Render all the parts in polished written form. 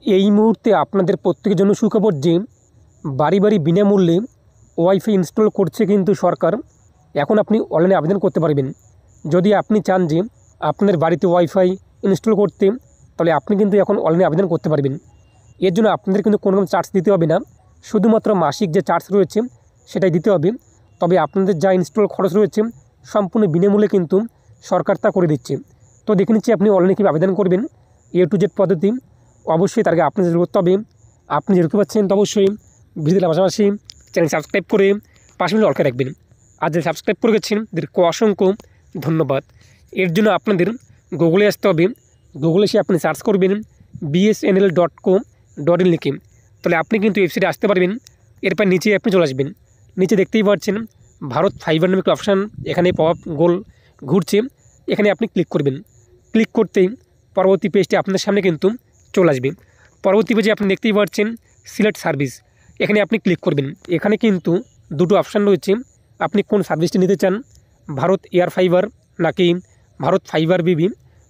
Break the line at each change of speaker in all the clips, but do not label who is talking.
এই মুহূর্তে আপনাদের প্রত্যেকের জন্য সুখবর যে বাড়ি বাড়ি বিনামূল্যে ওয়াইফাই ইনস্টল করছে কিন্তু সরকার। এখন আপনি অনলাইনে আবেদন করতে পারবেন। যদি আপনি চান যে আপনাদের বাড়িতে ওয়াইফাই ইনস্টল করতে, তাহলে আপনি কিন্তু এখন অনলাইনে আবেদন করতে পারবেন। এর জন্য আপনাদের কিন্তু কোনো রকম চার্জ দিতে হবে না, শুধুমাত্র মাসিক যে চার্জ রয়েছে সেটাই দিতে হবে। তবে আপনাদের যা ইনস্টল খরচ রয়েছে সম্পূর্ণ বিনামূল্যে কিন্তু সরকার তা করে দিচ্ছে। তো দেখে নিচ্ছি আপনি অনলাইনে কীভাবে আবেদন করবেন, A to Z পদ্ধতি। অবশ্যই তার আগে আপনাদের করতে হবে, আপনি যেরকম পাচ্ছেন তো অবশ্যই ভিডিওর পাশাপাশি চ্যানেল সাবস্ক্রাইব করে পাশে অলকে রাখবেন। আর যে সাবস্ক্রাইব করে গেছেন তাদেরকে অসংখ্য ধন্যবাদ। এর জন্য আপনাদের গুগলে আসতে হবে। গুগলে এসে আপনি সার্চ করবেন bsnl.co.in লিখে, তাহলে আপনি কিন্তু ওয়েবসাইটে আসতে পারবেন। এরপর নিচে আপনি চলে আসবেন। নিচে দেখতেই পাচ্ছেন ভারত ফাইবার নামে একটা অপশান, এখানে পপ গোল ঘুরছে, এখানে আপনি ক্লিক করবেন। ক্লিক করতেই পরবর্তী পেজটি আপনাদের সামনে কিন্তু চলে আসবে। পরবর্তী পেজে আপনি দেখতেই পাচ্ছেন সিলেক্ট সার্ভিস, এখানে আপনি ক্লিক করবেন। এখানে কিন্তু দুটো অপশান রয়েছে, আপনি কোন সার্ভিসটি নিতে চান, ভারত এয়ার ফাইবার নাকি ভারত ফাইবার বিবি।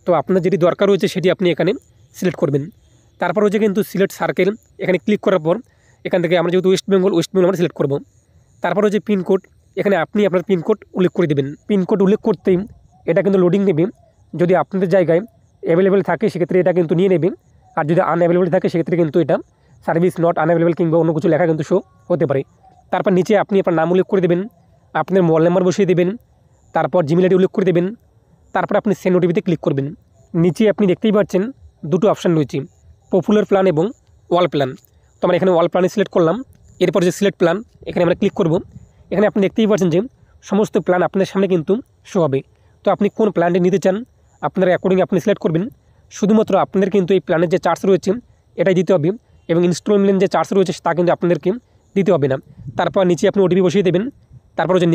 তো আপনার যেটি দরকার রয়েছে সেটি আপনি এখানে সিলেক্ট করবেন। তারপর হচ্ছে কিন্তু সিলেক্ট সার্কেল, এখানে ক্লিক করার পর এখান থেকে আমরা যেহেতু ওয়েস্ট বেঙ্গল আমরা সিলেক্ট করব। তারপর হচ্ছে পিনকোড, এখানে আপনি আপনার পিনকোড উল্লেখ করে দেবেন। পিনকোড উল্লেখ করতেই এটা কিন্তু লোডিং নেবে। যদি আপনাদের জায়গায় অ্যাভেলেবেল থাকে সেক্ষেত্রে এটা কিন্তু নিয়ে নেবে, আর যদি আনঅ্যাভেলেবেল থাকে সেক্ষেত্রে কিন্তু এটা সার্ভিস নট আনঅ্যাভেলেবেল কিংবা অন্য কিছু লেখা কিন্তু শো হতে পারে। তারপর নিচে আপনি আপনার নাম উল্লেখ করে দেবেন, আপনার মোবাইল নাম্বার বসিয়ে দেবেন, তারপর জিমেল আইডি উল্লেখ করে দেবেন। তারপর আপনি সেন্ড ওটিপিতে ক্লিক করবেন। নিচে আপনি দেখতেই পাচ্ছেন দুটো অপশান রয়েছে, পপুলার প্ল্যান এবং ওয়াল প্ল্যান। তো আমরা এখানে ওয়াল প্ল্যানে সিলেক্ট করলাম। এরপর যে সিলেক্ট প্ল্যান, এখানে আমরা ক্লিক করব। এখানে আপনি দেখতেই পাচ্ছেন যে সমস্ত প্ল্যান আপনার সামনে কিন্তু শো হবে। তো আপনি কোন প্ল্যানটি নিতে চান আপনার অ্যাকর্ডিং আপনি সিলেক্ট করবেন। শুধুমাত্র আপনাদের কিন্তু এই প্ল্যানের যে চার্জ রয়েছে এটাই দিতে হবে, এবং ইনস্টলমেন্ট যে চার্জ রয়েছে তা কিন্তু আপনাদেরকে দিতে হবে না। তারপর নিচে আপনি ওটিপি বসিয়ে দেবেন। তারপর হচ্ছে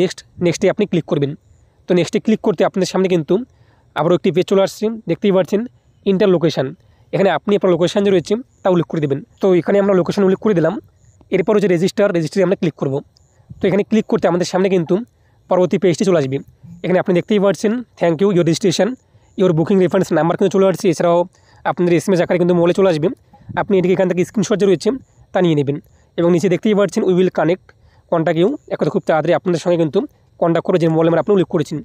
নেক্সটে আপনি ক্লিক করবেন। তো নেক্সটে ক্লিক করতে আপনাদের সামনে কিন্তু আবারও একটি পেজ চলে আসছে, দেখতেই পাচ্ছেন ইন্টার লোকেশান। এখানে আপনি আপনার লোকেশান যে রয়েছে তা উল্লেখ করে দেবেন। তো এখানে আমরা লোকেশান উল্লেখ করে দিলাম। এরপর হচ্ছে রেজিস্টারে আমরা ক্লিক করব। তো এখানে ক্লিক করতে আমাদের সামনে কিন্তু পরবর্তী পেজটি চলে আসবে। এখানে আপনি দেখতেই পাচ্ছেন thank you your registration, your booking reference number কিন্তু চলে আসছে। এছাড়াও আপনাদের SMS আকারে কিন্তু মোবাইলে চলে আসবে। আপনি এটিকে এখান থেকে স্ক্রিনশট যে রয়েছে তা নিয়ে নেবেন, এবং নিচে দেখতেই পাচ্ছেন we will connect contact you, এক কথা খুব তাড়াতাড়ি আপনাদের সঙ্গে কিন্তু কন্ট্যাক্ট করে যে মোবাইল নাম্বার আপনি উল্লেখ করেছেন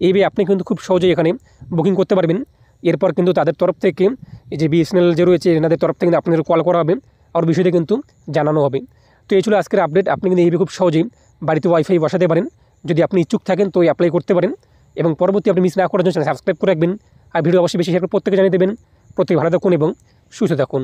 এইভাবে আপনি কিন্তু খুব সহজেই এখানে বুকিং করতে পারবেন। এরপর কিন্তু তাদের তরফ থেকে এই যে BSNL যে রয়েছে এনাদের তরফ থেকে কিন্তু আপনাদের কল করা হবে, আর বিষয়টা কিন্তু জানানো হবে। তো এই ছিল আজকের আপডেট। আপনি কিন্তু এইভাবে খুব সহজেই বাড়িতে ওয়াইফাই বসাতে পারেন। যদি আপনি ইচ্ছুক থাকেন তো অ্যাপ্লাই করতে পারেন, এবং পরবর্তী আপনি মিস না করার জন্য সাবস্ক্রাইব করে রাখবেন। আর ভিডিও অবশ্যই বেশি শেয়ার করে প্রত্যেকে জানিয়ে দেবেন। প্রত্যেকে ভালো থাকুন এবং সুস্থ থাকুন।